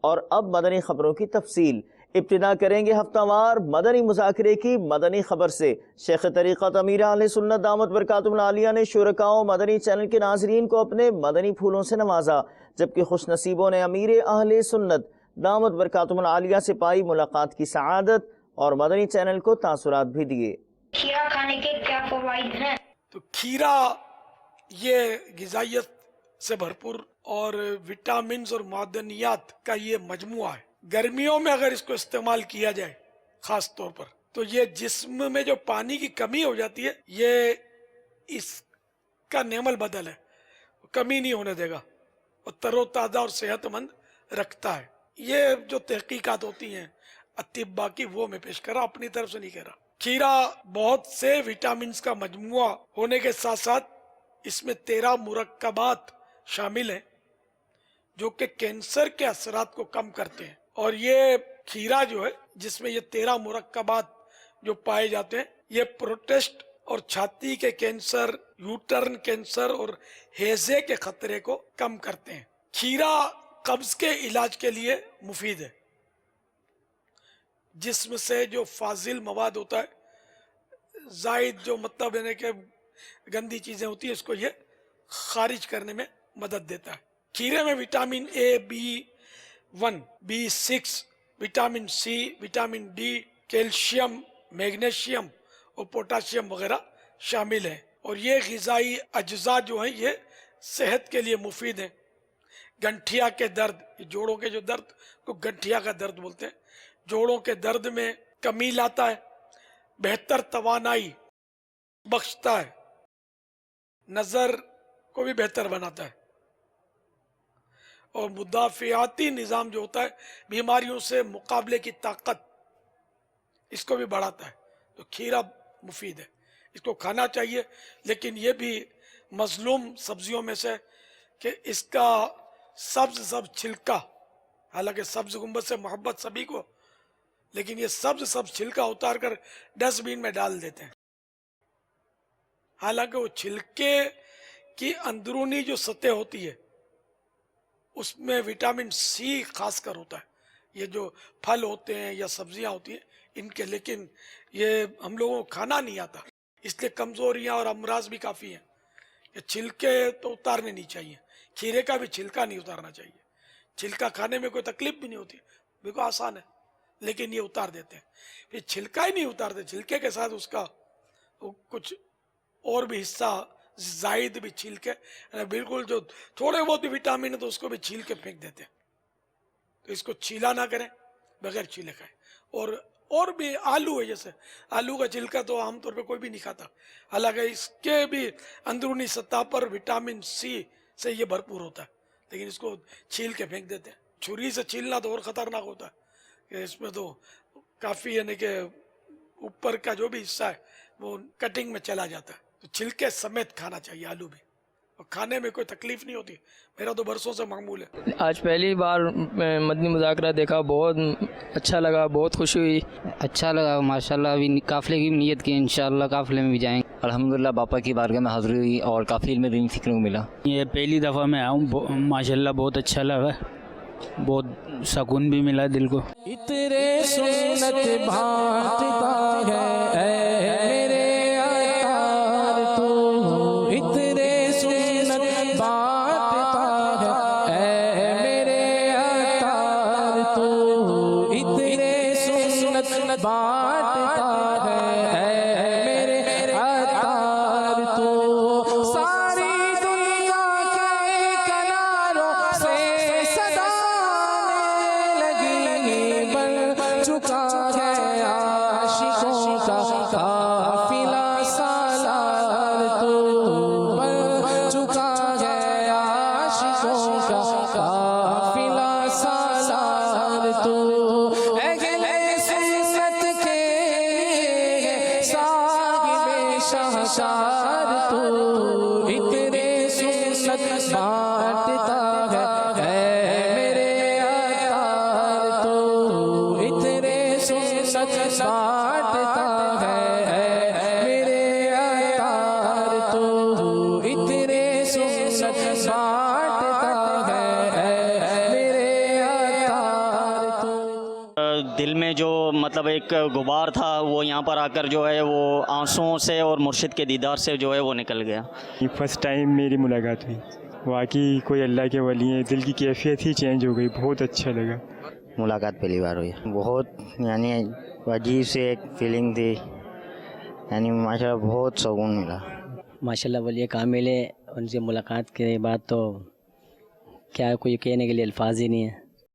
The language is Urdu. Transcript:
اور اب مدنی خبروں کی تفصیل۔ ابتدا کریں گے ہفتہ وار مدنی مذاکرے کی مدنی خبر سے۔ شیخ طریقت امیر اہل سنت دامت برکاتہم العالیہ نے شرکاء و مدنی چینل کے ناظرین کو اپنے مدنی پھولوں سے نوازا، جبکہ خوش نصیبوں نے امیر اہل سنت دامت برکاتہم العالیہ سے پائی ملاقات کی سعادت اور مدنی چینل کو تاثرات بھی دیے۔ کھیرا کھانے کے کیا فوائد ہیں؟ تو کھیرا یہ غذائیت سے بھرپور اور وٹامنز اور معدنیات کا یہ مجموعہ ہے۔ گرمیوں میں اگر اس کو استعمال کیا جائے خاص طور پر تو یہ جسم میں جو پانی کی کمی ہو جاتی ہے یہ اس کا نعم البدل ہے، کمی نہیں ہونے دے گا اور تر و تازہ اور صحت مند رکھتا ہے۔ یہ جو تحقیقات ہوتی ہیں اطباء کی وہ میں پیش کر رہا، اپنی طرف سے نہیں کہہ رہا۔ کھیرا بہت سے وٹامنز کا مجموعہ ہونے کے ساتھ ساتھ اس میں 13 مرکبات شامل ہیں جو کہ کینسر کے اثرات کو کم کرتے ہیں، اور یہ کھیرا جو ہے جس میں یہ 13 مرکبات جو پائے جاتے ہیں یہ پروسٹیٹ اور چھاتی کے کینسر، یوٹرن کینسر اور ہیضے کے خطرے کو کم کرتے ہیں۔ کھیرا قبض کے علاج کے لیے مفید ہے، جسم سے جو فاضل مواد ہوتا ہے، زائد جو مطلب ہے کہ گندی چیزیں ہوتی ہیں، اس کو یہ خارج کرنے میں مدد دیتا ہے۔ کھیرے میں vitamin A, B1، B6، vitamin C, vitamin D, calcium, magnesium اور پوٹاشیم وغیرہ شامل ہیں، اور یہ غذائی اجزاء جو ہیں یہ صحت کے لیے مفید ہیں۔ گنٹھیا کے درد، جوڑوں کے جو درد کو گنٹھیا کا درد بولتے ہیں، جوڑوں کے درد میں کمی لاتا ہے، بہتر توانائی بخشتا ہے، نظر کو بھی بہتر بناتا ہے، اور مدافعاتی نظام جو ہوتا ہے، بیماریوں سے مقابلے کی طاقت، اس کو بھی بڑھاتا ہے۔ تو کھیرا مفید ہے، اس کو کھانا چاہیے، لیکن یہ بھی مظلوم سبزیوں میں سے کہ اس کا سبز چھلکا، حالانکہ سبز گنبد سے محبت سبھی کو، لیکن یہ سبز چھلکا اتار کر ڈسٹ بین میں ڈال دیتے ہیں، حالانکہ وہ چھلکے کی اندرونی جو سطح ہوتی ہے اس میں وٹامن سی خاص کر ہوتا ہے۔ یہ جو پھل ہوتے ہیں یا سبزیاں ہوتی ہیں ان کے، لیکن یہ ہم لوگوں کو کھانا نہیں آتا، اس لیے کمزوریاں اور امراض بھی کافی ہیں۔ یہ چھلکے تو اتارنے نہیں چاہیے، کھیرے کا بھی چھلکا نہیں اتارنا چاہیے۔ چھلکا کھانے میں کوئی تکلیف بھی نہیں ہوتی، بالکل آسان ہے، لیکن یہ اتار دیتے ہیں۔ پھر چھلکا ہی نہیں اتارتے، چھلکے کے ساتھ اس کا کچھ اور بھی حصہ زائد بھی چھیل کے، بالکل جو تھوڑے بہت بھی وٹامن ہے تو اس کو بھی چھیل کے پھینک دیتے ہیں۔ تو اس کو چھیلا نہ کریں، بغیر چھیلے کھائیں۔ اور بھی آلو ہے، جیسے آلو کا چھلکا تو عام طور پہ کوئی بھی نہیں کھاتا، حالانکہ اس کے بھی اندرونی سطح پر وٹامن سی سے یہ بھرپور ہوتا ہے، لیکن اس کو چھیل کے پھینک دیتے ہیں۔ چھری سے چھیلنا تو اور خطرناک ہوتا ہے کہ اس میں تو کافی یعنی کہ اوپر کا جو بھی حصہ ہے وہ کٹنگ میں چلا جاتا ہے۔ تو چھلکے سمیت کھانا چاہیے آلو بھی، اور کھانے میں کوئی تکلیف نہیں ہوتی، میرا تو برسوں سے معمول ہے۔ آج پہلی بار مدنی مذاکرہ دیکھا، بہت اچھا لگا، بہت خوشی ہوئی۔ اچھا لگا ماشاءاللہ، ابھی قافلے کی نیت کی، انشاءاللہ قافلے میں بھی جائیں گے۔ الحمدللہ باپا کی بارگاہ میں حاضری ہوئی اور کافی علم دین سیکھنے کو ملا۔ یہ پہلی دفعہ میں آؤں، ماشاءاللہ بہت اچھا لگا، بہت سکون بھی ملا دل کو۔ اترے سنت بھانٹتا ہے اے میرے عطار تو، اترے سنت بھانٹتا ہے اے میرے عطار تو، اترے سنت بھانٹتا ہے اے میرے عطار تو، ساری دنیا کے کناروں سے صدا بن چکا ہے عاشقوں کا قافلہ سالار تو، بن چکا ہے عاشقوں کا قافلہ سالار تو، اہل سنت کے صاحب شہشار تو، اتنے سنت بانٹتا ہے اے میرے عطار تو، اتنے سنت دل میں جو مطلب ایک غبار تھا وہ یہاں پر آ کر جو ہے وہ آنسوؤں سے اور مرشد کے دیدار سے جو ہے وہ نکل گیا. فرسٹ ٹائم میری ملاقات ہوئی, واقعی کوئی اللہ کے ولی ہیں, دل کی کیفیت ہی چینج ہو گئی, بہت اچھا لگا. ملاقات پہلی بار ہوئی, بہت یعنی عجیب سی ایک فیلنگ تھی, یعنی ماشاءاللہ بہت سکون ملا. ماشاءاللہ ولی کامل ہے, ان سے ملاقات کے بعد تو کیا کوئی کہنے کے لیے الفاظ ہی نہیں ہے.